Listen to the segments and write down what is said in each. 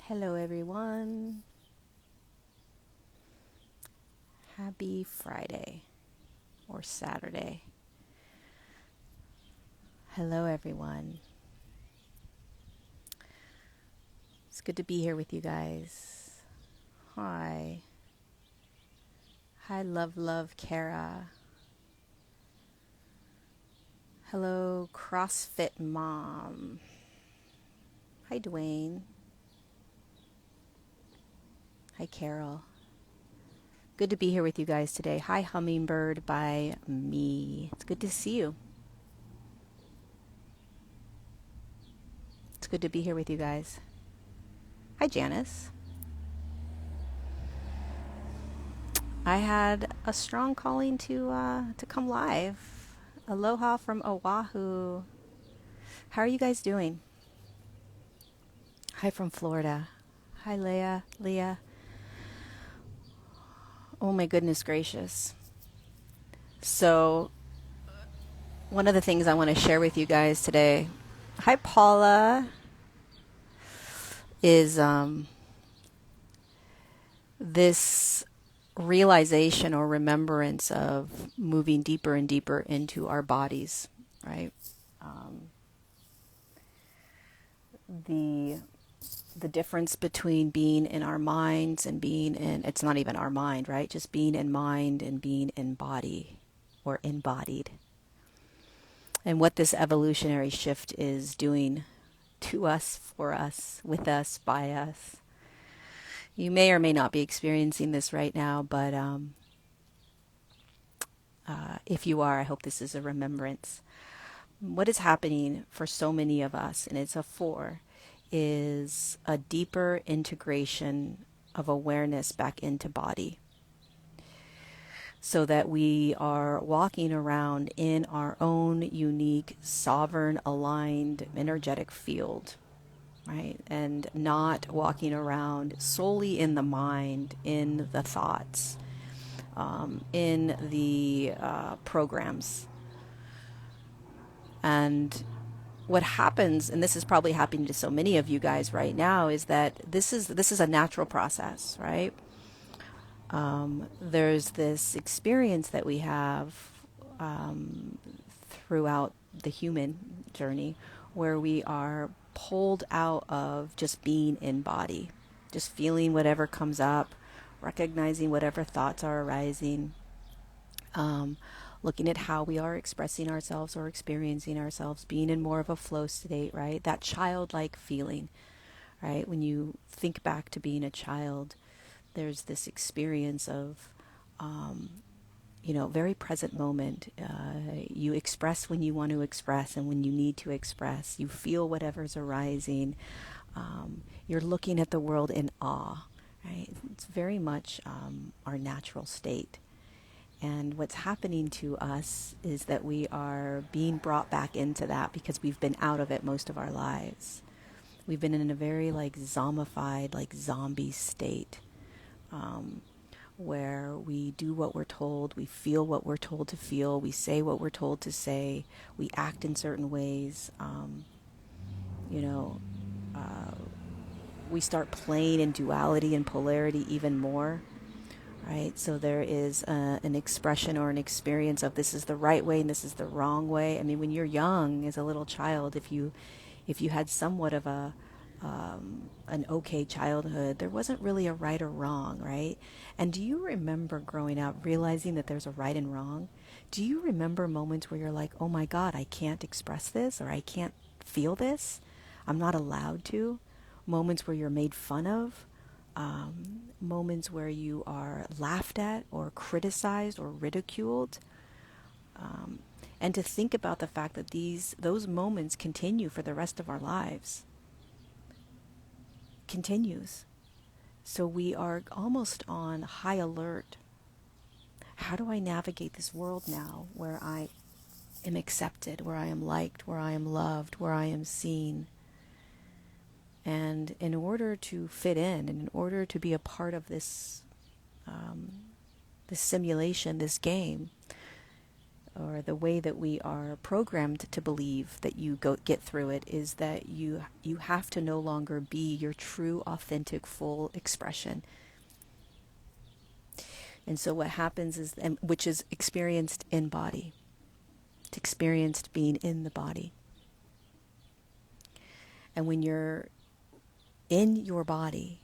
Hello, everyone. Happy Friday or Saturday. Hello, everyone. It's good to be here with you guys. Hi. Hi, love, Kara. Hello, CrossFit Mom. Hi, Dwayne. Hi, Carol. Good to be here with you guys today. Hi, Hummingbird by me. It's good to see you. It's good to be here with you guys. Hi, Janice. I had a strong calling to come live. Aloha from Oahu. How are you guys doing? Hi from Florida. Hi, Leah. Oh my goodness gracious. So, one of the things I want to share with you guys today, hi Paula, is this realization or remembrance of moving deeper and deeper into our bodies, right? The difference between being in our minds and being in, it's not even our mind, right? Just being in mind and being in body or embodied. And what this evolutionary shift is doing to us, for us, with us, by us. You may or may not be experiencing this right now, but if you are, I hope this is a remembrance. What is happening for so many of us, and it's a four, is a deeper integration of awareness back into body, so that we are walking around in our own unique, sovereign, aligned, energetic field, right? And not walking around solely in the mind, in the thoughts, in the programs. And what happens, and this is probably happening to so many of you guys right now, is that this is a natural process, right? There's this experience that we have throughout the human journey where we are pulled out of just being in body, just feeling whatever comes up, recognizing whatever thoughts are arising, looking at how we are expressing ourselves or experiencing ourselves, being in more of a flow state, right? That childlike feeling, right? When you think back to being a child, there's this experience of, very present moment. You express when you want to express and when you need to express. You feel whatever's arising. You're looking at the world in awe, right? It's very much our natural state. And what's happening to us is that we are being brought back into that because we've been out of it most of our lives. We've been in a very zombified, zombie state, where we do what we're told, we feel what we're told to feel, we say what we're told to say, we act in certain ways. You know, we start playing in duality and polarity even more. Right, so there is an expression or an experience of this is the right way and this is the wrong way. I mean, when you're young, as a little child, if you had somewhat of an okay childhood, there wasn't really a right or wrong, right? And do you remember growing up realizing that there's a right and wrong? Do you remember moments where you're like, oh my God, I can't express this or I can't feel this? I'm not allowed to? Moments where you're made fun of? Moments where you are laughed at or criticized or ridiculed, and to think about the fact that those moments continue for the rest of our lives, continues. So we are almost on high alert. How do I navigate this world now where I am accepted, where I am liked, where I am loved, where I am seen? And in order to fit in, and in order to be a part of this simulation, this game, or the way that we are programmed to believe that you get through it is that you have to no longer be your true, authentic, full expression. And so what happens is, and which is experienced in body. It's experienced being in the body. And when you're in your body,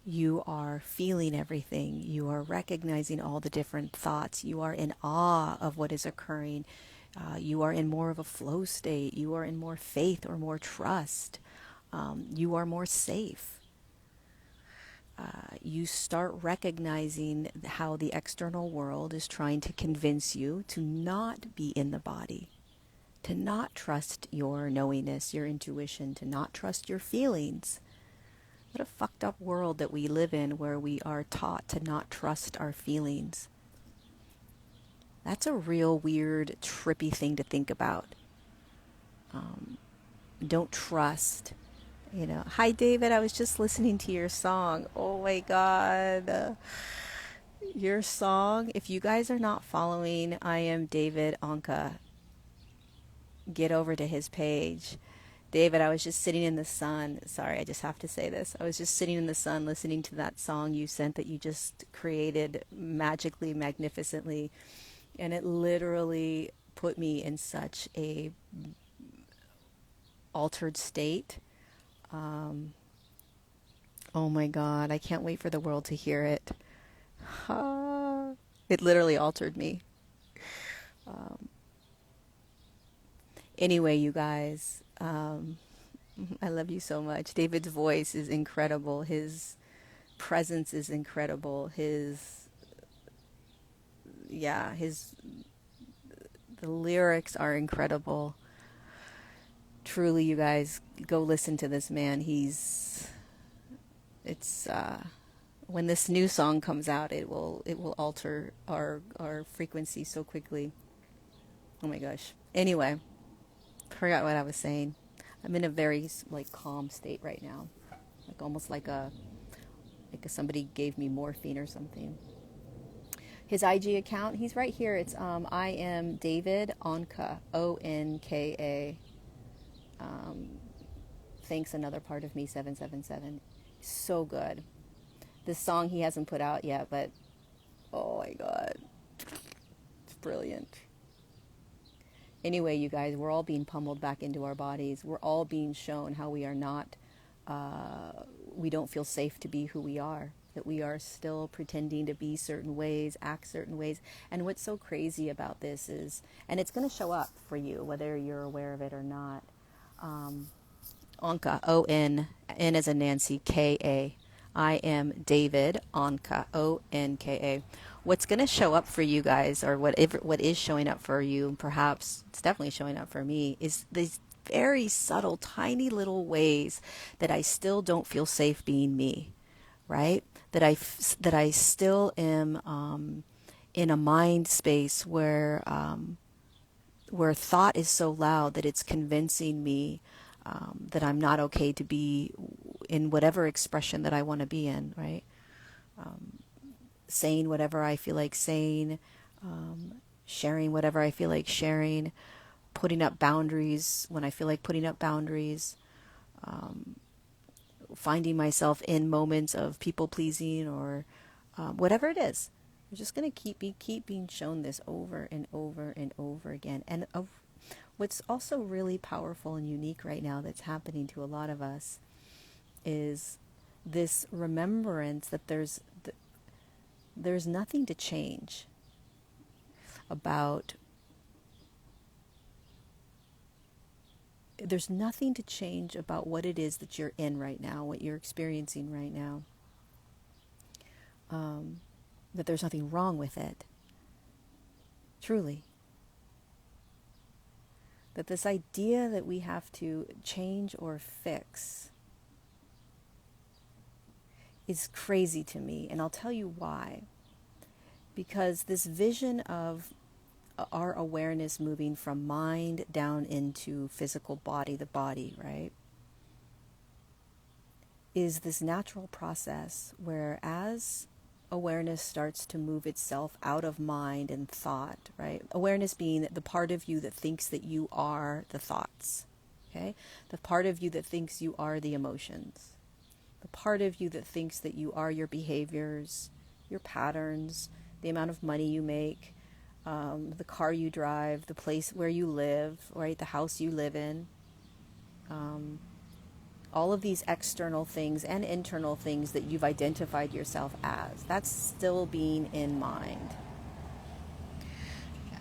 you are feeling everything. You are recognizing all the different thoughts. You are in awe of what is occurring. You are in more of a flow state. You are in more faith or more trust. You are more safe. You start recognizing how the external world is trying to convince you to not be in the body, to not trust your knowingness, your intuition, to not trust your feelings. What a fucked up world that we live in, where we are taught to not trust our feelings. That's a real weird, trippy thing to think about. Don't trust. You know, hi David, I was just listening to your song. Oh my God. Your song, if you guys are not following I Am David Anka, get over to his page. David, I was just sitting in the sun. Sorry, I just have to say this. I was just sitting in the sun listening to that song you sent that you just created magically, magnificently. And it literally put me in such a altered state. Oh my God, I can't wait for the world to hear it. It literally altered me. Anyway, you guys, I love you so much. David's voice is incredible. His presence is incredible. The lyrics are incredible. Truly, you guys, go listen to this man. When this new song comes out, it will alter our frequency so quickly. Oh my gosh. Anyway, forgot what I was saying. I'm in a very calm state right now, almost like somebody gave me morphine or something. His IG account, he's right here. It's I am David Onka, Onka. Thanks, another part of me 777. So good. This song he hasn't put out yet, but oh my God, it's brilliant. Anyway, you guys, we're all being pummeled back into our bodies. We're all being shown how we are not, we don't feel safe to be who we are, that we are still pretending to be certain ways, act certain ways. And what's so crazy about this is, and it's going to show up for you, whether you're aware of it or not. Onka, O-N, N as in Nancy, K-A. I am David Onka, O-N-K-A. What's going to show up for you guys, or what is showing up for you, perhaps it's definitely showing up for me, is these very subtle, tiny little ways that I still don't feel safe being me, right? That I still am in a mind space where thought is so loud that it's convincing me that I'm not okay to be in whatever expression that I want to be in, right? Saying whatever I feel like saying, sharing whatever I feel like sharing, putting up boundaries when I feel like putting up boundaries, finding myself in moments of people pleasing or whatever it is. I'm just going to keep being shown this over and over and over again. And what's also really powerful and unique right now that's happening to a lot of us is this remembrance that there's nothing to change about. There's nothing to change about what it is that you're in right now, what you're experiencing right now. That there's nothing wrong with it. Truly. That this idea that we have to change or fix is crazy to me, and I'll tell you why. Because this vision of our awareness moving from mind down into physical body, the body, right, is this natural process where as awareness starts to move itself out of mind and thought, right? Awareness being the part of you that thinks that you are the thoughts, okay? The part of you that thinks you are the emotions. The part of you that thinks that you are your behaviors, your patterns, the amount of money you make, the car you drive, the place where you live, right? The house you live in. All of these external things and internal things that you've identified yourself as, that's still being in mind.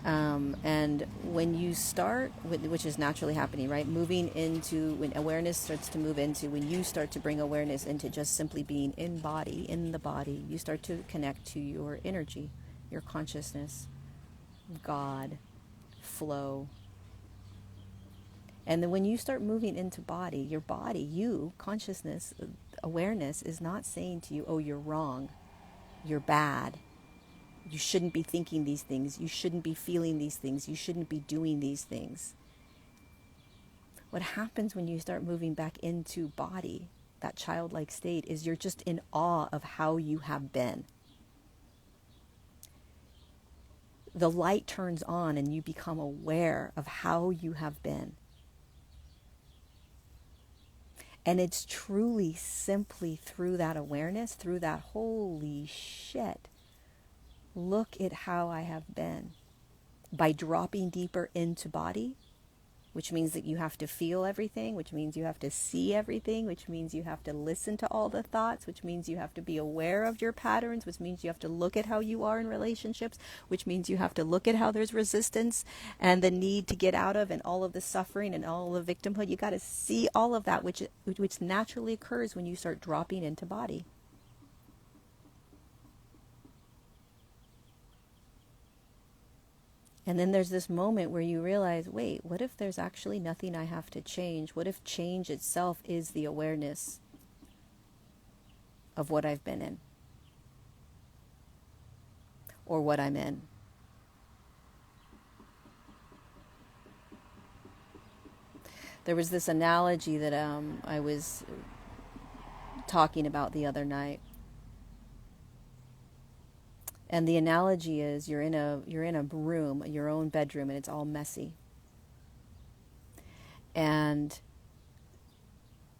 And when you start, which is naturally happening, right? Moving into, when awareness starts to move into, when you start to bring awareness into just simply being in the body, you start to connect to your energy, your consciousness, God, flow. And then when you start moving into body, your body, you, consciousness, awareness is not saying to you, oh, you're wrong, you're bad, you shouldn't be thinking these things, you shouldn't be feeling these things, you shouldn't be doing these things. What happens when you start moving back into body, that childlike state, is you're just in awe of how you have been. The light turns on and you become aware of how you have been. And it's truly, simply through that awareness, through that holy shit, look at how I have been. By dropping deeper into body, which means that you have to feel everything, which means you have to see everything, which means you have to listen to all the thoughts, which means you have to be aware of your patterns, which means you have to look at how you are in relationships, which means you have to look at how there's resistance and the need to get out of and all of the suffering and all of the victimhood. You got to see all of that, which naturally occurs when you start dropping into body. And then there's this moment where you realize, wait, what if there's actually nothing I have to change? What if change itself is the awareness of what I've been in? Or what I'm in? There was this analogy that I was talking about the other night. And the analogy is you're in a room, your own bedroom, and it's all messy. And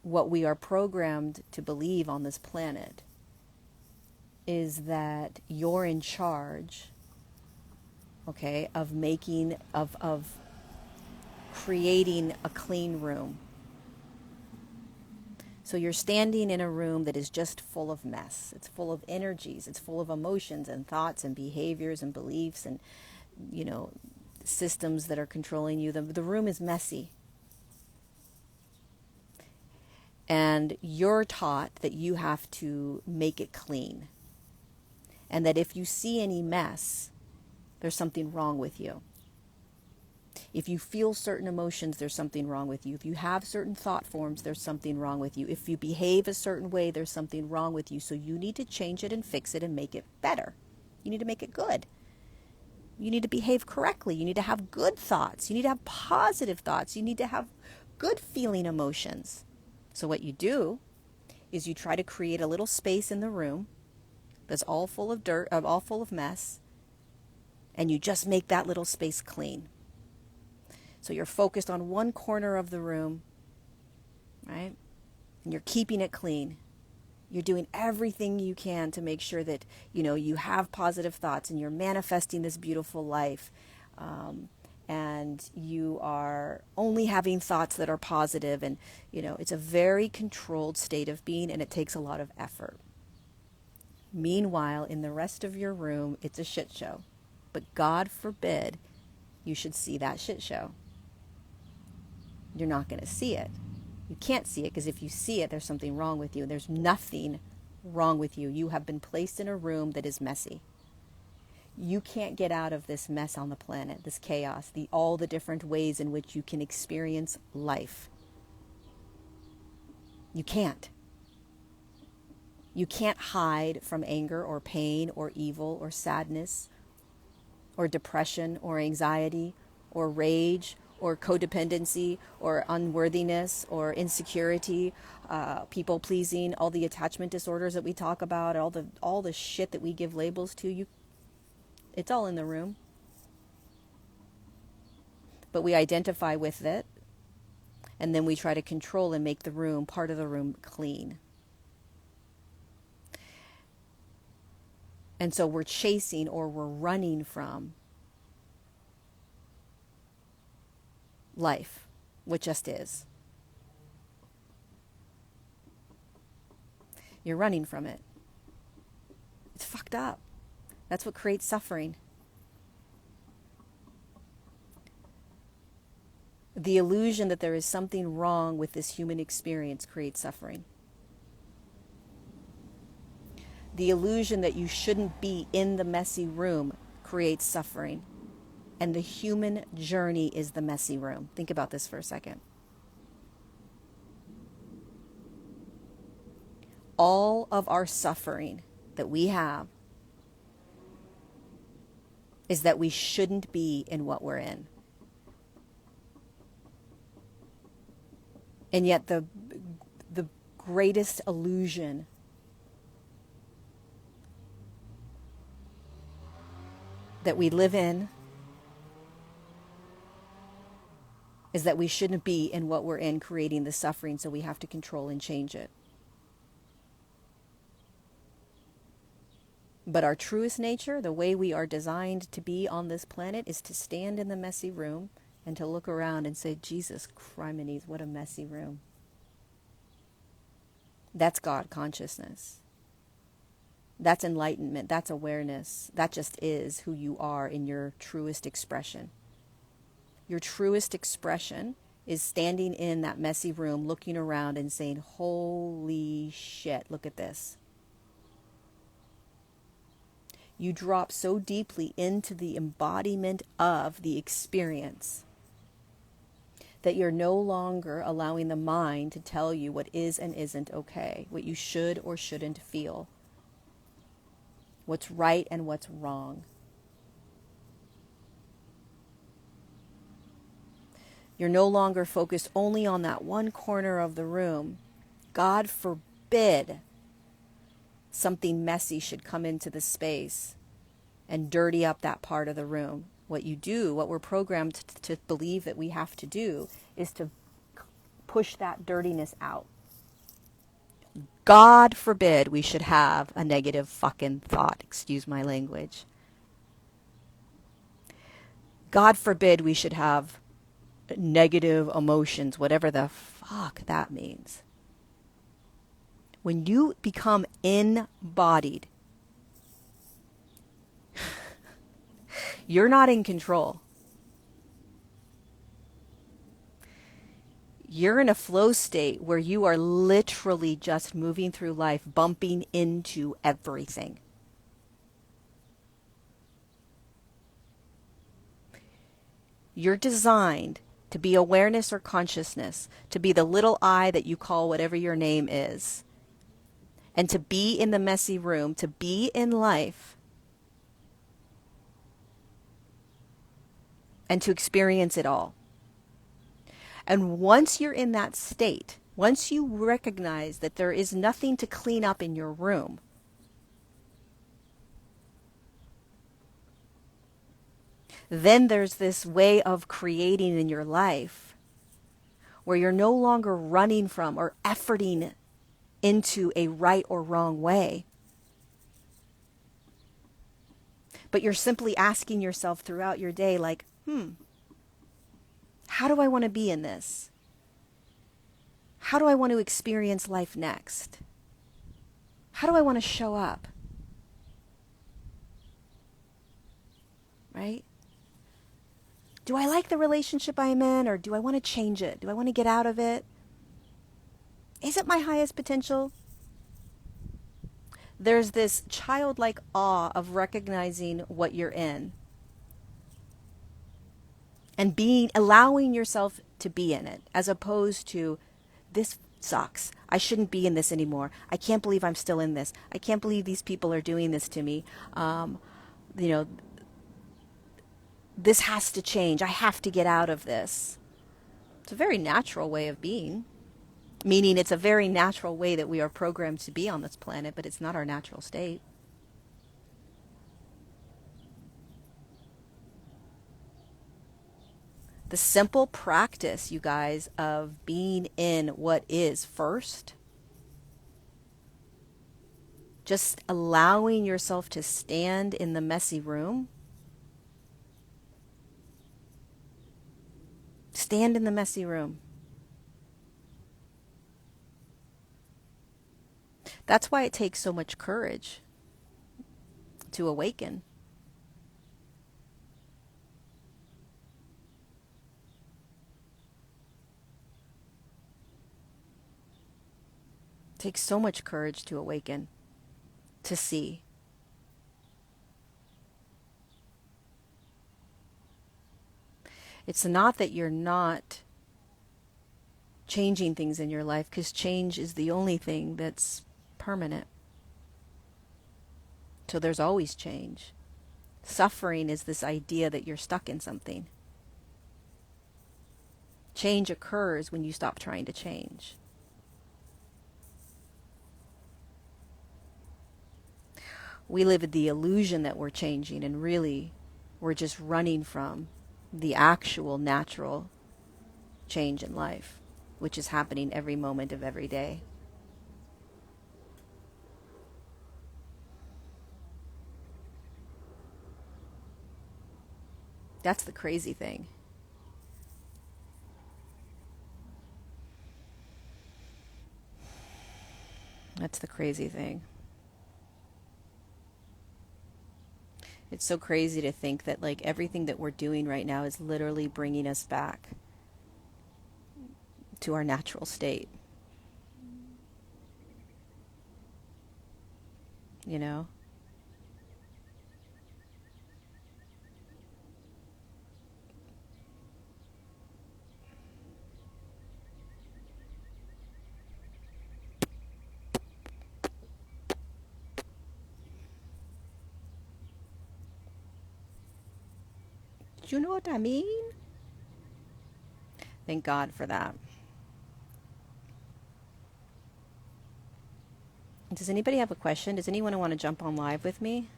what we are programmed to believe on this planet is that you're in charge, okay, of creating a clean room. So you're standing in a room that is just full of mess. It's full of energies. It's full of emotions and thoughts and behaviors and beliefs and, systems that are controlling you. The room is messy. And you're taught that you have to make it clean. And that if you see any mess, there's something wrong with you. If you feel certain emotions, there's something wrong with you. If you have certain thought forms, there's something wrong with you. If you behave a certain way, there's something wrong with you. So you need to change it and fix it and make it better. You need to make it good. You need to behave correctly. You need to have good thoughts. You need to have positive thoughts. You need to have good feeling emotions. So what you do is you try to create a little space in the room that's all full of dirt, all full of mess, and you just make that little space clean. So you're focused on one corner of the room, right? And you're keeping it clean. You're doing everything you can to make sure that, you have positive thoughts and you're manifesting this beautiful life. And you are only having thoughts that are positive. And, it's a very controlled state of being, and it takes a lot of effort. Meanwhile, in the rest of your room, it's a shit show. But God forbid you should see that shit show. You're not going to see it. You can't see it because if you see it, there's something wrong with you. There's nothing wrong with you. You have been placed in a room that is messy. You can't get out of this mess on the planet, this chaos, all the different ways in which you can experience life. You can't. You can't hide from anger or pain or evil or sadness or depression or anxiety or rage or codependency or unworthiness or insecurity, people pleasing, all the attachment disorders that we talk about, all the shit that we give labels to, it's all in the room. But we identify with it, and then we try to control and make the room, part of the room, clean. And so we're chasing or we're running from life, what just is. You're running from it. It's fucked up. That's what creates suffering. The illusion that there is something wrong with this human experience creates suffering. The illusion that you shouldn't be in the messy room creates suffering. And the human journey is the messy room. Think about this for a second. All of our suffering that we have is that we shouldn't be in what we're in. And yet the greatest illusion that we live in is that we shouldn't be in what we're in, creating the suffering, so we have to control and change it. But our truest nature, the way we are designed to be on this planet, is to stand in the messy room and to look around and say, Jesus criminies, what a messy room. That's God consciousness. That's enlightenment. That's awareness. That just is who you are in your truest expression. Your truest expression is standing in that messy room, looking around and saying, holy shit, look at this. You drop so deeply into the embodiment of the experience that you're no longer allowing the mind to tell you what is and isn't okay, what you should or shouldn't feel, what's right and what's wrong. You're no longer focused only on that one corner of the room. God forbid something messy should come into the space and dirty up that part of the room. What you do, what we're programmed to believe that we have to do, is to push that dirtiness out. God forbid we should have a negative fucking thought. Excuse my language. God forbid we should have negative emotions, whatever the fuck that means. When you become embodied, you're not in control. You're in a flow state where you are literally just moving through life, bumping into everything. You're designed to be awareness or consciousness, to be the little I that you call whatever your name is, and to be in the messy room, to be in life, and to experience it all. And once you're in that state, once you recognize that there is nothing to clean up in your room, then there's this way of creating in your life where you're no longer running from or efforting into a right or wrong way, but you're simply asking yourself throughout your day, like, how do I want to be in this? How do I want to experience life next? How do I want to show up? Right? Do I like the relationship I'm in, or do I want to change it? Do I want to get out of it? Is it my highest potential? There's this childlike awe of recognizing what you're in and allowing yourself to be in it, as opposed to, this sucks. I shouldn't be in this anymore. I can't believe I'm still in this. I can't believe these people are doing this to me. this has to change. I have to get out of this. It's a very natural way of being, meaning it's a very natural way that we are programmed to be on this planet, but it's not our natural state. The simple practice, you guys, of being in what is first, just allowing yourself to stand in the messy room. Stand in the messy room. That's why it takes so much courage to awaken. It takes so much courage to awaken, to see. It's not that you're not changing things in your life, because change is the only thing that's permanent. So there's always change. Suffering is this idea that you're stuck in something. Change occurs when you stop trying to change. We live in the illusion that we're changing, and really we're just running from the actual natural change in life, which is happening every moment of every day. That's the crazy thing. That's the crazy thing. It's so crazy to think that like everything that we're doing right now is literally bringing us back to our natural state. You know? You know what I mean? Thank God for that. Does anybody have a question? Does anyone want to jump on live with me?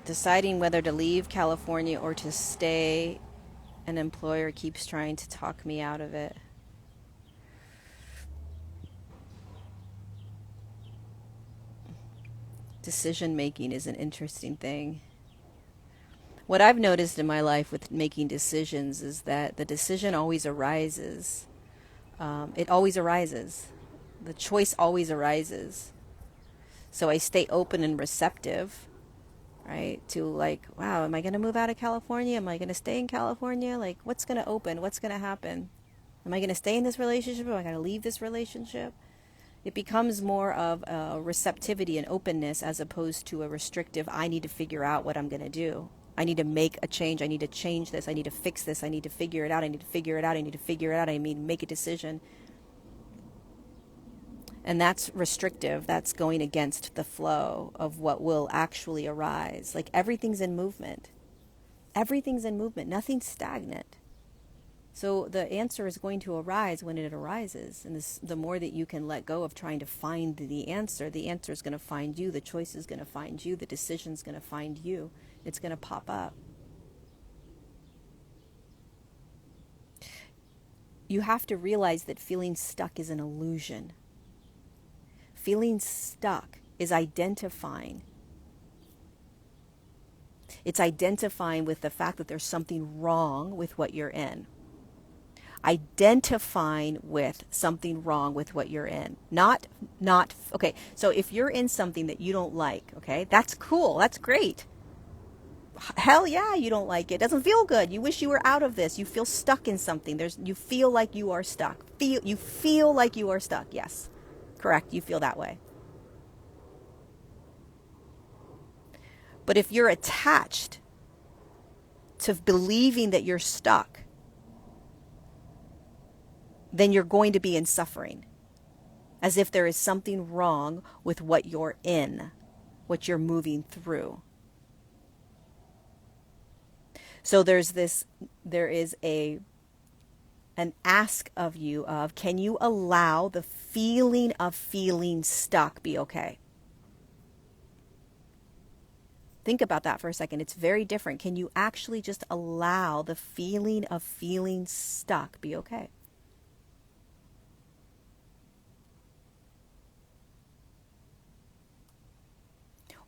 Deciding whether to leave California or to stay, an employer keeps trying to talk me out of it. Decision making is an interesting thing. What I've noticed in my life with making decisions is that the decision always arises. It always arises. The choice always arises. So I stay open and receptive, right? To like, wow, am I going to move out of California? Am I going to stay in California? Like, what's going to open? What's going to happen? Am I going to stay in this relationship? Am I going to leave this relationship? It becomes more of a receptivity and openness as opposed to a restrictive, I need to figure out what I'm going to do. I need to make a change. I need to change this. I need to fix this. I need to figure it out. I need to figure it out. I need to figure it out. I mean, make a decision. And that's restrictive. That's going against the flow of what will actually arise. Like everything's in movement. Everything's in movement. Nothing's stagnant. So the answer is going to arise when it arises. And the more that you can let go of trying to find the answer is going to find you. The choice is going to find you. The decision is going to find you. It's going to pop up. You have to realize that feeling stuck is an illusion. Feeling stuck is identifying. It's identifying with the fact that there's something wrong with what you're in. Identifying with something wrong with what you're in. Not, okay, so if you're in something that you don't like, okay, that's cool, that's great. Hell yeah, you don't like it. It doesn't feel good. You wish you were out of this. You feel stuck in something. You feel like you are stuck. You feel like you are stuck. Yes, correct. You feel that way. But if you're attached to believing that you're stuck, then you're going to be in suffering, as if there is something wrong with what you're in. what you're moving through. So there is an ask of you of, can you allow the feeling of feeling stuck be okay? Think about that for a second. It's very different. Can you actually just allow the feeling of feeling stuck be okay?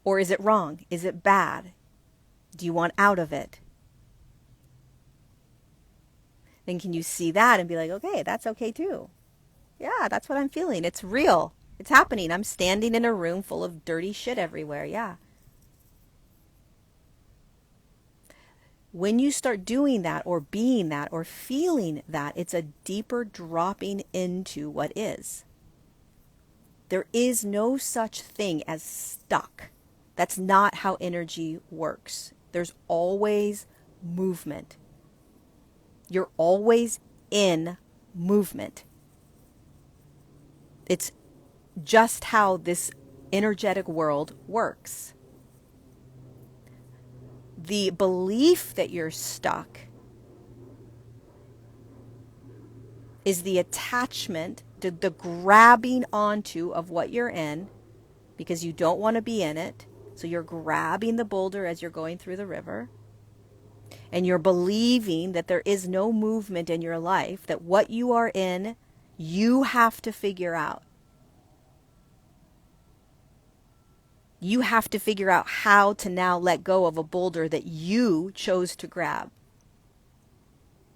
Or is it wrong? Is it bad? Do you want out of it? Then can you see that and be like, okay, that's okay too. Yeah, that's what I'm feeling. It's real. It's happening. I'm standing in a room full of dirty shit everywhere. Yeah. When you start doing that or being that or feeling that, it's a deeper dropping into what is. There is no such thing as stuck. That's not how energy works. There's always movement. You're always in movement. It's just how this energetic world works. The belief that you're stuck is the attachment, the grabbing onto of what you're in because you don't want to be in it. So you're grabbing the boulder as you're going through the river. And you're believing that there is no movement in your life, that what you are in, you have to figure out. You have to figure out how to now let go of a boulder that you chose to grab.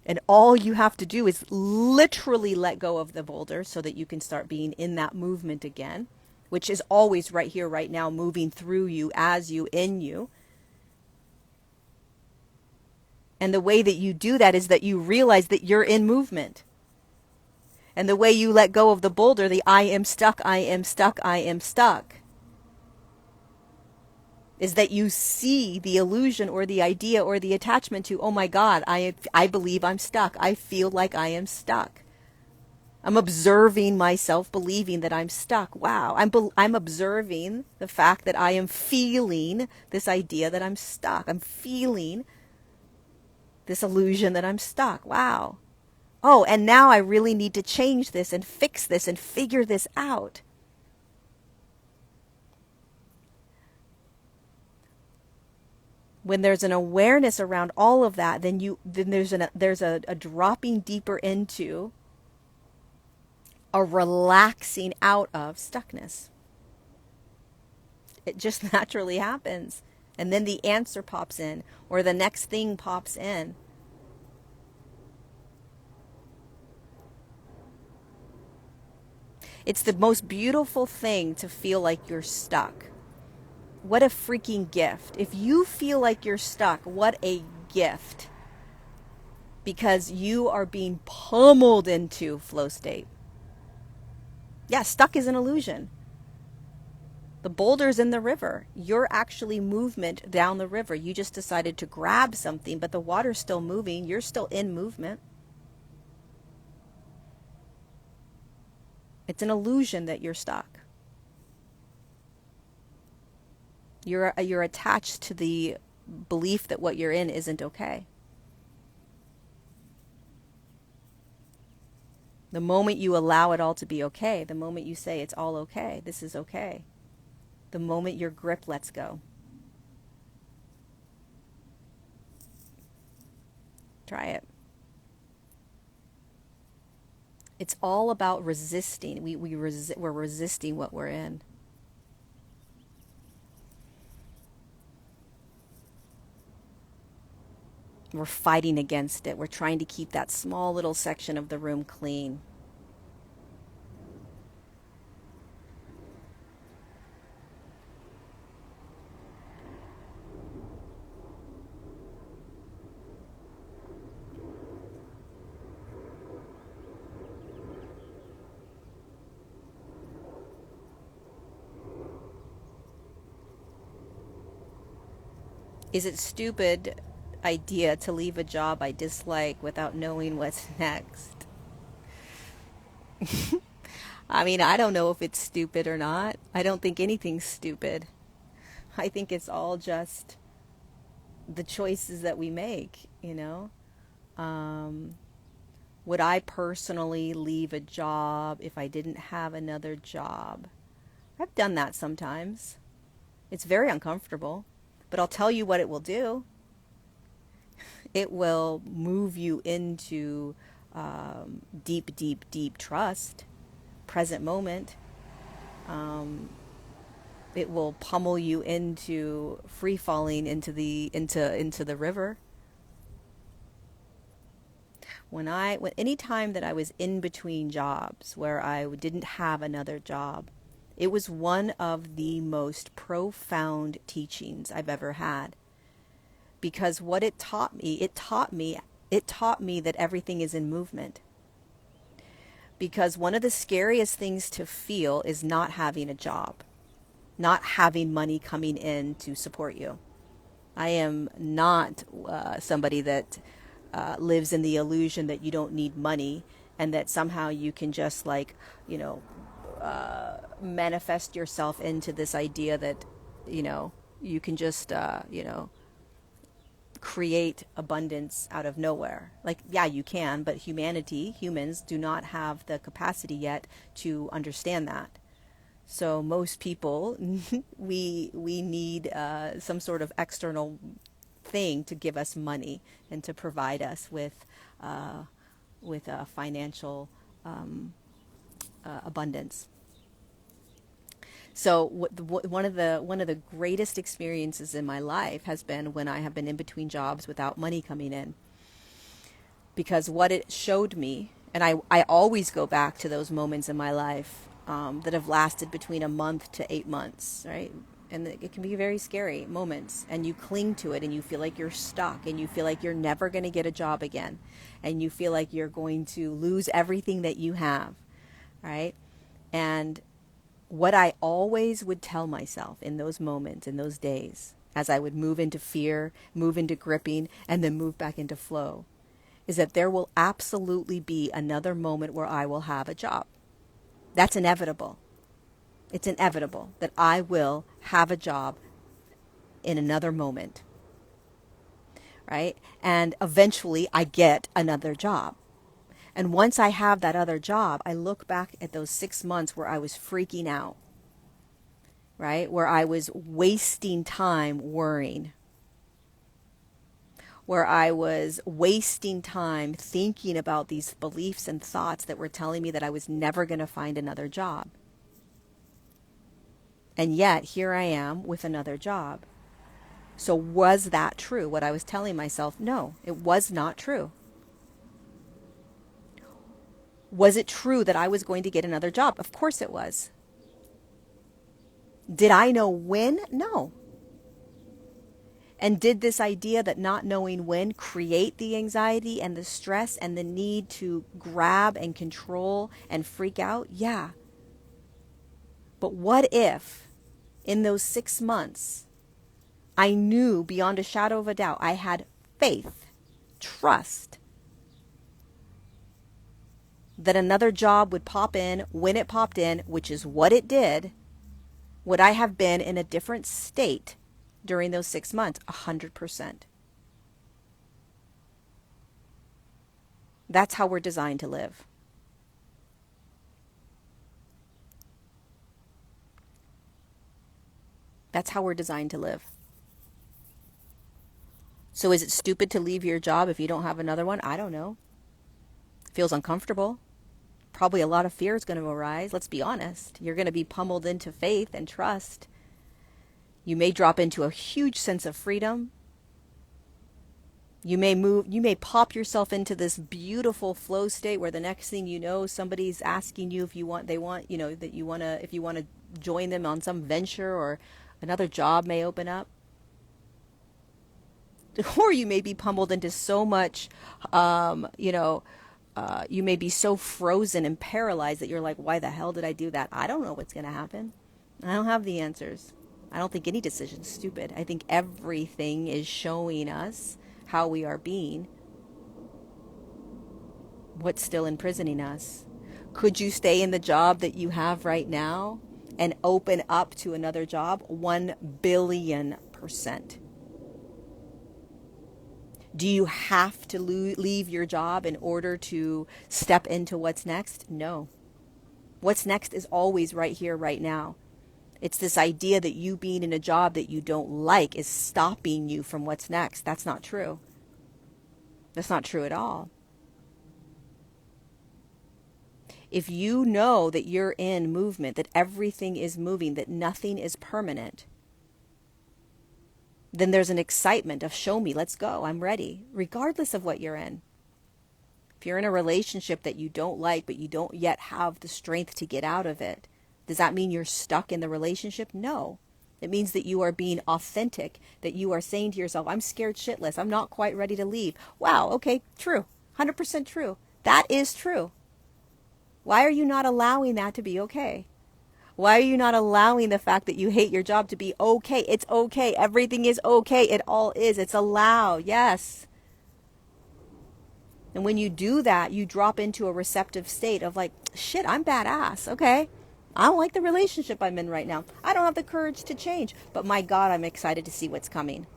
And all you have to do is literally let go of the boulder so that you can start being in that movement again, which is always right here, right now, moving through you, as you, in you. And the way that you do that is that you realize that you're in movement. And the way you let go of the boulder, the I am stuck, I am stuck, I am stuck, is that you see the illusion or the idea or the attachment to, oh my God, I believe I'm stuck. I feel like I am stuck. I'm observing myself believing that I'm stuck. Wow. I'm observing the fact that I am feeling this idea that I'm stuck. I'm feeling this illusion that I'm stuck. Wow. Oh, and now I really need to change this and fix this and figure this out. When there's an awareness around all of that, then there's a dropping deeper into a relaxing out of stuckness. It just naturally happens. And then the answer pops in, or the next thing pops in. It's the most beautiful thing to feel like you're stuck. What a freaking gift. If you feel like you're stuck, what a gift. Because you are being pummeled into flow state. Yeah, stuck is an illusion. The boulder's in the river. You're actually movement down the river. You just decided to grab something, but the water's still moving. You're still in movement. It's an illusion that you're stuck. You're attached to the belief that what you're in isn't okay. The moment you allow it all to be okay, the moment you say it's all okay, this is okay, the moment your grip lets go. Try it. It's all about resisting. We're resisting what we're in. We're fighting against it. We're trying to keep that small little section of the room clean. Is it stupid idea to leave a job I dislike without knowing what's next? I mean, I don't know if it's stupid or not. I don't think anything's stupid. I think it's all just the choices that we make, you know. Would I personally leave a job if I didn't have another job? I've done that sometimes. It's very uncomfortable, but I'll tell you what it will do. It will move you into deep, deep, deep trust, present moment. It will pummel you into free falling into the river. Any time that I was in between jobs where I didn't have another job, it was one of the most profound teachings I've ever had. Because what it taught me that everything is in movement. Because one of the scariest things to feel is not having a job, not having money coming in to support you. I am not somebody that lives in the illusion that you don't need money and that somehow you can just manifest yourself into this idea that, you can just, create abundance out of nowhere. Like, yeah, you can, but humans do not have the capacity yet to understand that. So most people, we need some sort of external thing to give us money and to provide us with financial abundance. So one of the greatest experiences in my life has been when I have been in between jobs without money coming in. Because what it showed me, and I always go back to those moments in my life that have lasted between a month to 8 months, right? And it can be very scary moments, and you cling to it and you feel like you're stuck and you feel like you're never going to get a job again, and you feel like you're going to lose everything that you have, right? And what I always would tell myself in those moments, in those days, as I would move into fear, move into gripping, and then move back into flow, is that there will absolutely be another moment where I will have a job. That's inevitable. It's inevitable that I will have a job in another moment, right? And eventually I get another job. And once I have that other job, I look back at those 6 months where I was freaking out, right? Where I was wasting time worrying, where I was wasting time thinking about these beliefs and thoughts that were telling me that I was never going to find another job. And yet here I am with another job. So was that true, what I was telling myself? No, it was not true. Was it true that I was going to get another job? Of course it was. Did I know when? No. And did this idea that not knowing when create the anxiety and the stress and the need to grab and control and freak out? Yeah. But what if in those 6 months I knew beyond a shadow of a doubt, I had faith, trust, that another job would pop in when it popped in, which is what it did? Would I have been in a different state during those 6 months? 100%. That's how we're designed to live. That's how we're designed to live. So is it stupid to leave your job if you don't have another one? I don't know. It feels uncomfortable. Probably a lot of fear is going to arise. Let's be honest. You're going to be pummeled into faith and trust. You may drop into a huge sense of freedom. You may pop yourself into this beautiful flow state where the next thing you know, somebody's asking you if you want to join them on some venture, or another job may open up. Or you may be pummeled into so much, you may be so frozen and paralyzed that you're like, why the hell did I do that? I don't know what's going to happen. I don't have the answers. I don't think any decision is stupid. I think everything is showing us how we are being, what's still imprisoning us. Could you stay in the job that you have right now and open up to another job? 1,000,000,000%. Do you have to leave your job in order to step into what's next? No. What's next is always right here, right now. It's this idea that you being in a job that you don't like is stopping you from what's next. That's not true. That's not true at all. If you know that you're in movement, that everything is moving, that nothing is permanent, then there's an excitement of show me, let's go, I'm ready, regardless of what you're in. If you're in a relationship that you don't like, but you don't yet have the strength to get out of it, does that mean you're stuck in the relationship? No. It means that you are being authentic, that you are saying to yourself, I'm scared shitless, I'm not quite ready to leave. Wow, okay, true, 100% true. That is true. Why are you not allowing that to be okay? Why are you not allowing the fact that you hate your job to be okay? It's okay. Everything is okay. It all is. It's allowed. Yes. And when you do that, you drop into a receptive state of like, shit, I'm badass. Okay. I don't like the relationship I'm in right now. I don't have the courage to change. But my God, I'm excited to see what's coming.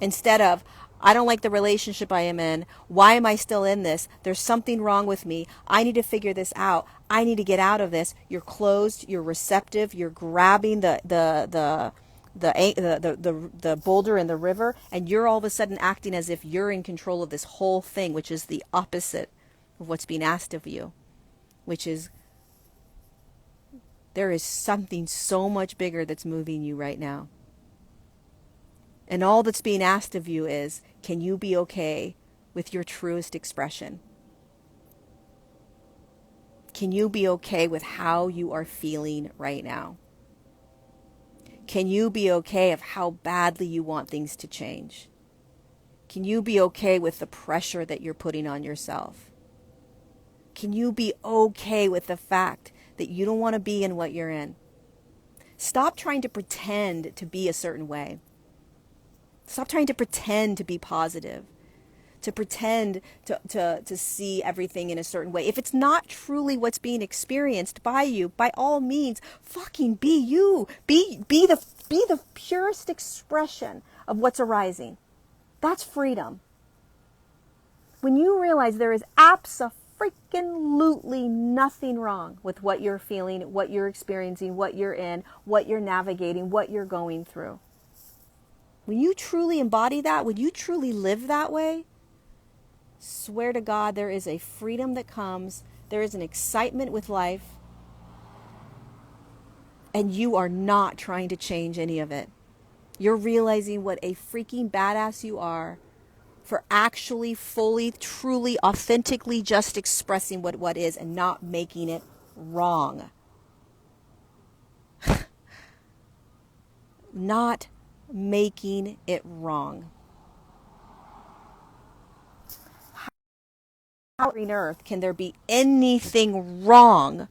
Instead of, I don't like the relationship I am in. Why am I still in this? There's something wrong with me. I need to figure this out. I need to get out of this. You're closed. You're receptive. You're grabbing the boulder in the river, and you're all of a sudden acting as if you're in control of this whole thing, which is the opposite of what's being asked of you, which is there is something so much bigger that's moving you right now. And all that's being asked of you is, can you be okay with your truest expression? Can you be okay with how you are feeling right now? Can you be okay of how badly you want things to change? Can you be okay with the pressure that you're putting on yourself? Can you be okay with the fact that you don't want to be in what you're in? Stop trying to pretend to be a certain way. Stop trying to pretend to be positive, to pretend to see everything in a certain way. If it's not truly what's being experienced by you, by all means, fucking be you. Be the purest expression of what's arising. That's freedom. When you realize there is absolutely nothing wrong with what you're feeling, what you're experiencing, what you're in, what you're navigating, what you're going through. When you truly embody that, when you truly live that way, swear to God, there is a freedom that comes. There is an excitement with life. And you are not trying to change any of it. You're realizing what a freaking badass you are for actually, fully, truly, authentically just expressing what is and not making it wrong. Not making it wrong. How on earth can there be anything wrong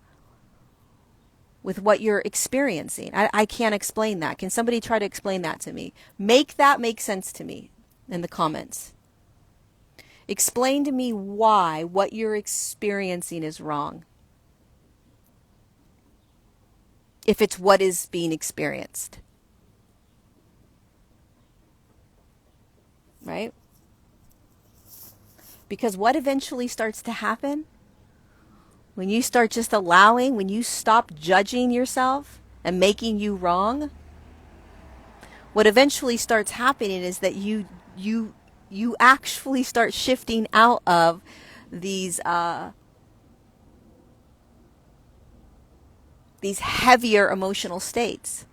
with what you're experiencing? I can't explain that. Can somebody try to explain that to me? Make that make sense to me in the comments. Explain to me why what you're experiencing is wrong, if it's what is being experienced. Right? Because what eventually starts to happen when you start just allowing, when you stop judging yourself and making you wrong, what eventually starts happening is that you actually start shifting out of these heavier emotional states.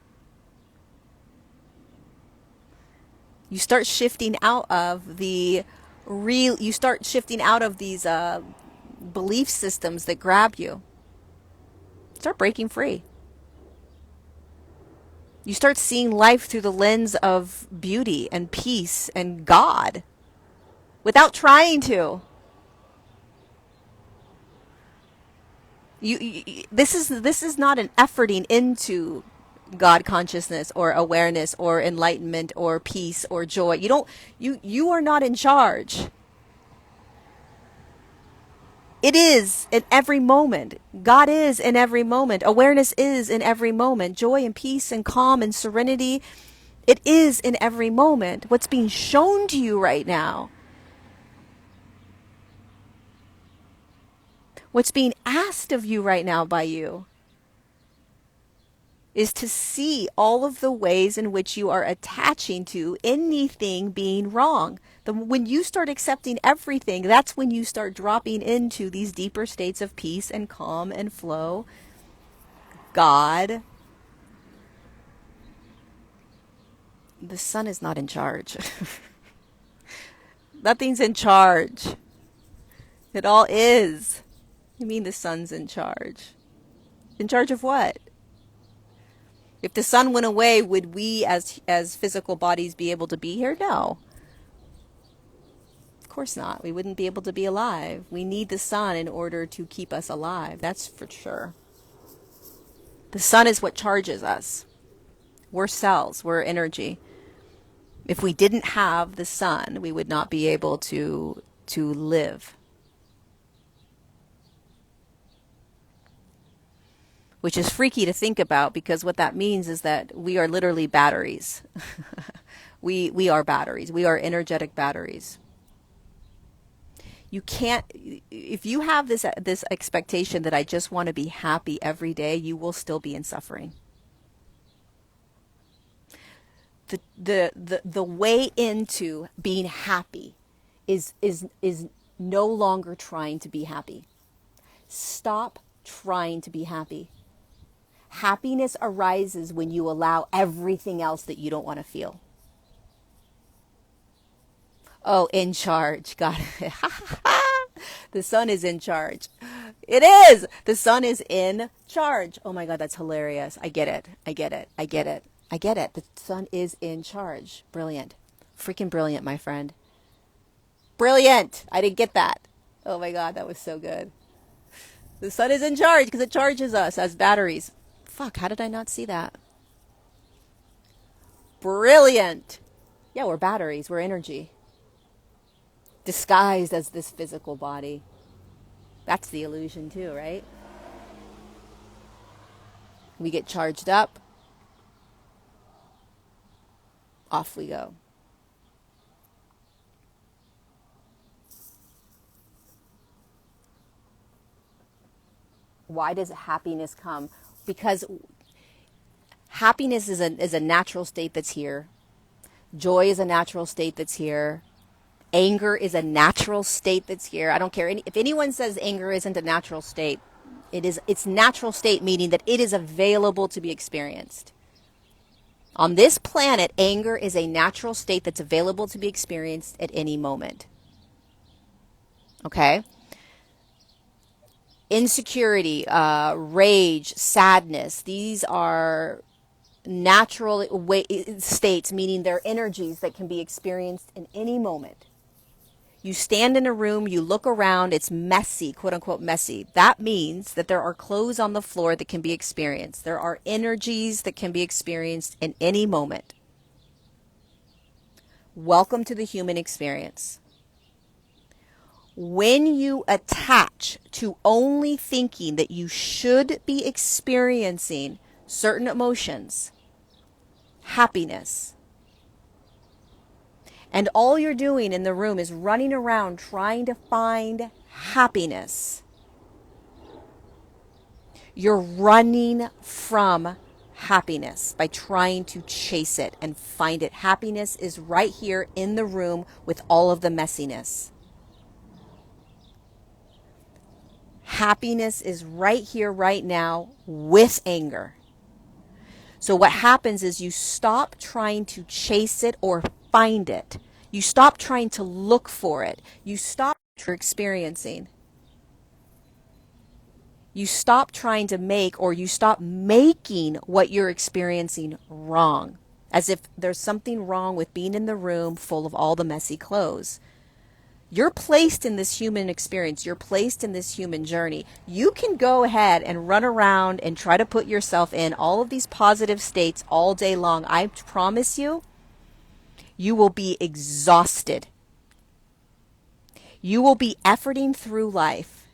You start shifting out of these belief systems that grab you. Start breaking free. You start seeing life through the lens of beauty and peace and God without trying to. This is not an efforting into God consciousness or awareness or enlightenment or peace or joy. You are not in charge. It is in every moment. God is in every moment. Awareness is in every moment. Joy and peace and calm and serenity, it is in every moment. What's being shown to you right now, what's being asked of you right now by you, is to see all of the ways in which you are attaching to anything being wrong. When you start accepting everything, that's when you start dropping into these deeper states of peace and calm and flow. God, the sun is not in charge. Nothing's in charge. It all is. You mean the sun's in charge? In charge of what? If the sun went away, would we as physical bodies be able to be here? No. Of course not. We wouldn't be able to be alive. We need the sun in order to keep us alive. That's for sure. The sun is what charges us. We're cells. We're energy. If we didn't have the sun, we would not be able to live. Which is freaky to think about, because what that means is that we are literally batteries. We are batteries. We are energetic batteries. You can't, if you have this expectation that I just want to be happy every day, you will still be in suffering. The way into being happy is no longer trying to be happy. Stop trying to be happy. Happiness arises when you allow everything else that you don't want to feel. Oh, in charge. Got it. The sun is in charge. It is. The sun is in charge. Oh my God, that's hilarious. I get it. I get it. I get it. I get it. The sun is in charge. Brilliant. Freaking brilliant, my friend. Brilliant. I didn't get that. Oh my God, that was so good. The sun is in charge because it charges us as batteries. Fuck, how did I not see that? Brilliant. Yeah, we're batteries. We're energy. Disguised as this physical body. That's the illusion too, right? We get charged up. Off we go. Why does happiness come? Because happiness is a natural state that's here. Joy is a natural state that's here. Anger is a natural state that's here. I don't care if anyone says anger isn't a natural state. It's natural state, meaning that it is available to be experienced. On this planet, anger is a natural state that's available to be experienced at any moment. Okay? Insecurity, rage, sadness, these are natural states, meaning they're energies that can be experienced in any moment. You stand in a room, you look around, it's messy, quote unquote messy. That means that there are clothes on the floor that can be experienced. There are energies that can be experienced in any moment. Welcome to the human experience. When you attach to only thinking that you should be experiencing certain emotions, happiness, and all you're doing in the room is running around trying to find happiness, you're running from happiness by trying to chase it and find it. Happiness is right here in the room with all of the messiness. Happiness is right here, right now, with anger. So what happens is you stop trying to chase it or find it. You stop trying to look for it. You stop what you're experiencing. You stop trying to make, or you stop making what you're experiencing wrong. As if there's something wrong with being in the room full of all the messy clothes. You're placed in this human experience. You're placed in this human journey. You can go ahead and run around and try to put yourself in all of these positive states all day long. I promise you, you will be exhausted. You will be efforting through life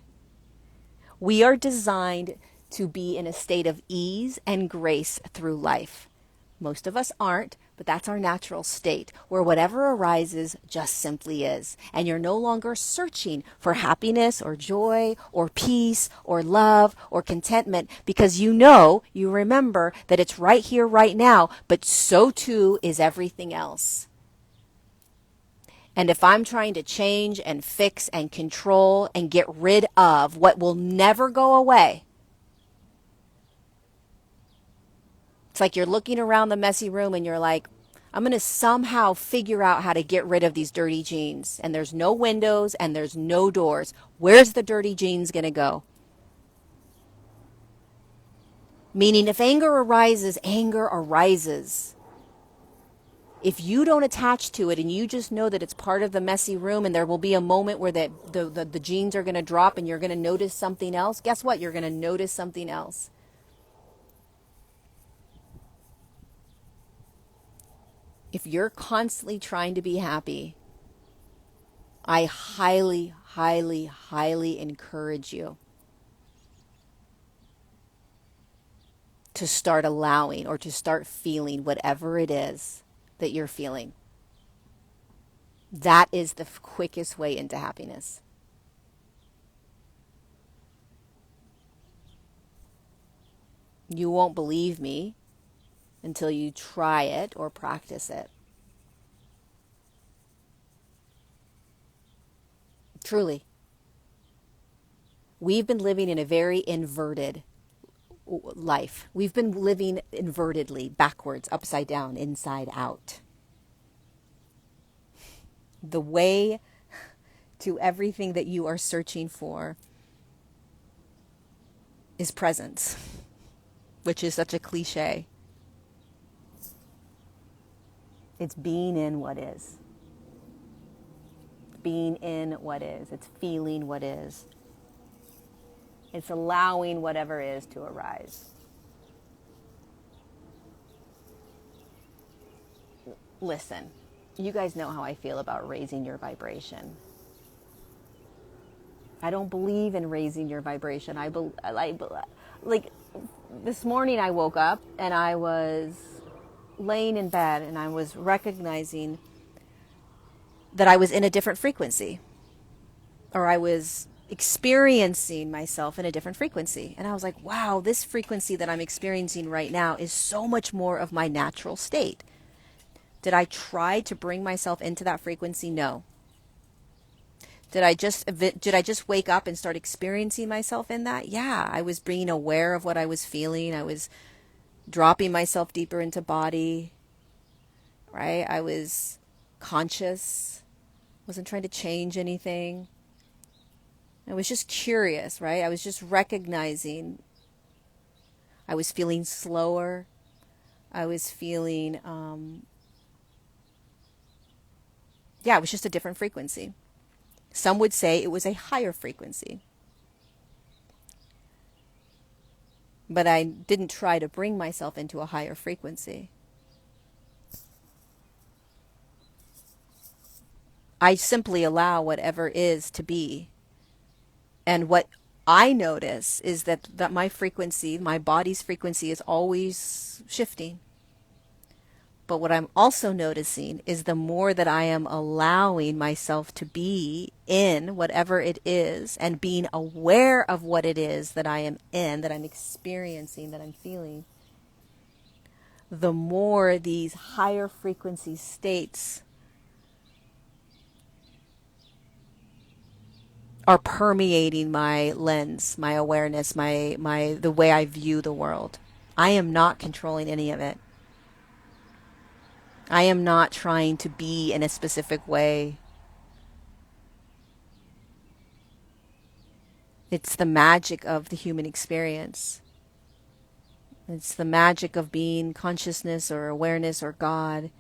We are designed to be in a state of ease and grace through life. Most of us aren't, but that's our natural state, where whatever arises just simply is. And you're no longer searching for happiness or joy or peace or love or contentment, because you remember that it's right here, right now, but so too is everything else. And if I'm trying to change and fix and control and get rid of what will never go away, it's like you're looking around the messy room and you're like, I'm going to somehow figure out how to get rid of these dirty jeans. And there's no windows and there's no doors. Where's the dirty jeans going to go? Meaning, if anger arises, anger arises. If you don't attach to it and you just know that it's part of the messy room, and there will be a moment where the jeans are going to drop and you're going to notice something else, guess what? You're going to notice something else. If you're constantly trying to be happy, I highly, highly, highly encourage you to start allowing or to start feeling whatever it is that you're feeling. That is the quickest way into happiness. You won't believe me until you try it or practice it. Truly. We've been living in a very inverted life. We've been living invertedly, backwards, upside down, inside out. The way to everything that you are searching for is presence, which is such a cliche. It's being in what is. Being in what is. It's feeling what is. It's allowing whatever is to arise. Listen, you guys know how I feel about raising your vibration. I don't believe in raising your vibration. Like this morning I woke up and I was laying in bed and I was recognizing that I was in a different frequency, or I was experiencing myself in a different frequency. And I was like, wow, this frequency that I'm experiencing right now is so much more of my natural state. Did I try to bring myself into that frequency? No. Did I just wake up and start experiencing myself in that? Yeah, I was being aware of what I was feeling. I was dropping myself deeper into body, right? I was conscious, wasn't trying to change anything. I was just curious, right? I was just recognizing. I was feeling slower. I was feeling, it was just a different frequency. Some would say it was a higher frequency. But I didn't try to bring myself into a higher frequency. I simply allow whatever is to be. And what I notice is that my frequency, my body's frequency, is always shifting. But what I'm also noticing is the more that I am allowing myself to be in whatever it is and being aware of what it is that I am in, that I'm experiencing, that I'm feeling, the more these higher frequency states are permeating my lens, my awareness, the way I view the world. I am not controlling any of it. I am not trying to be in a specific way. It's the magic of the human experience. It's the magic of being consciousness or awareness or God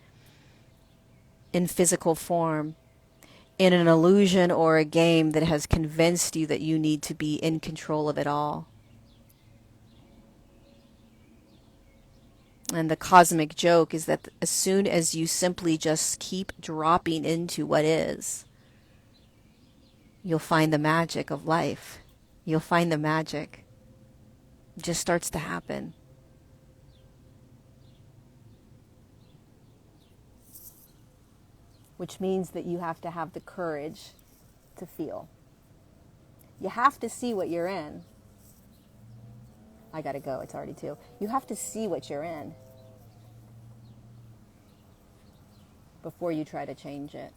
in physical form, in an illusion or a game that has convinced you that you need to be in control of it all. And the cosmic joke is that as soon as you simply just keep dropping into what is, you'll find the magic of life. you'll find the magic just starts to happen. Which means that you have to have the courage to feel. You have to see what you're in. I gotta go, it's already 2. You have to see what you're in before you try to change it.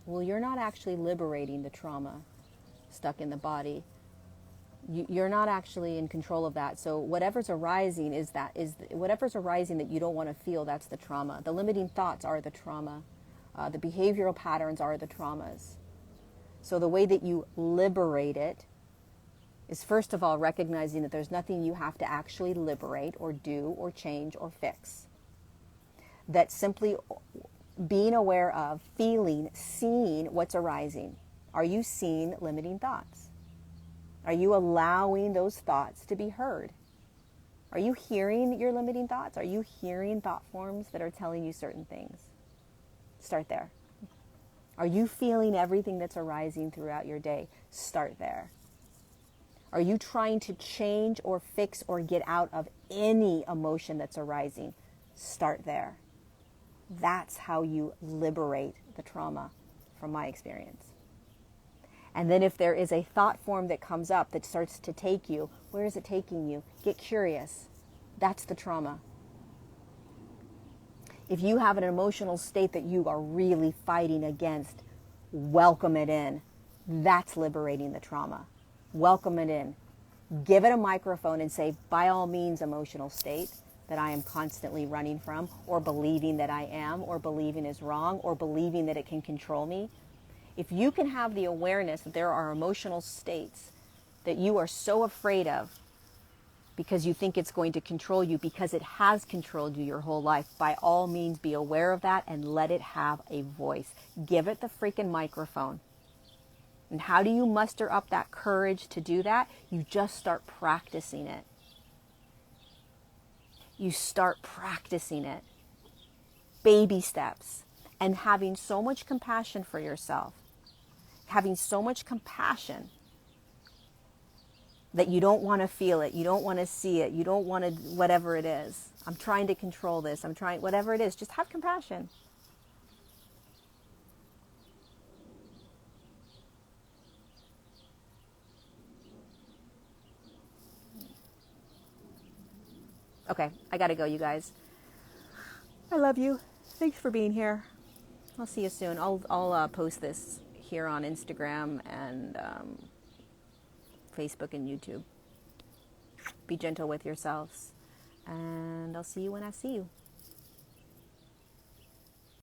Well, you're not actually liberating the trauma stuck in the body. You're not actually in control of that. So whatever's arising whatever's arising that you don't want to feel, that's the trauma. The limiting thoughts are the trauma. The behavioral patterns are the traumas. So the way that you liberate it is, first of all, recognizing that there's nothing you have to actually liberate or do or change or fix. That simply being aware of, feeling, seeing what's arising. Are you seeing limiting thoughts? Are you allowing those thoughts to be heard? Are you hearing your limiting thoughts? Are you hearing thought forms that are telling you certain things? Start there. Are you feeling everything that's arising throughout your day? Start there. Are you trying to change or fix or get out of any emotion that's arising? Start there. That's how you liberate the trauma, from my experience. And then if there is a thought form that comes up that starts to take you, where is it taking you? Get curious. That's the trauma. If you have an emotional state that you are really fighting against, welcome it in. That's liberating the trauma. Welcome it in. Give it a microphone and say, by all means, emotional state that I am constantly running from, or believing that I am, or believing is wrong, or believing that it can control me. If you can have the awareness that there are emotional states that you are so afraid of because you think it's going to control you, because it has controlled you your whole life, by all means be aware of that and let it have a voice. Give it the freaking microphone. And how do you muster up that courage to do that? You just start practicing it. You start practicing it. Baby steps. And having so much compassion for yourself. Having so much compassion that you don't want to feel it, you don't want to see it, you don't want to, whatever it is. I'm trying to control this, whatever it is, just have compassion. Okay, I gotta go, you guys. I love you. Thanks for being here. I'll see you soon. I'll post this here on Instagram and Facebook and YouTube. Be gentle with yourselves. And I'll see you when I see you.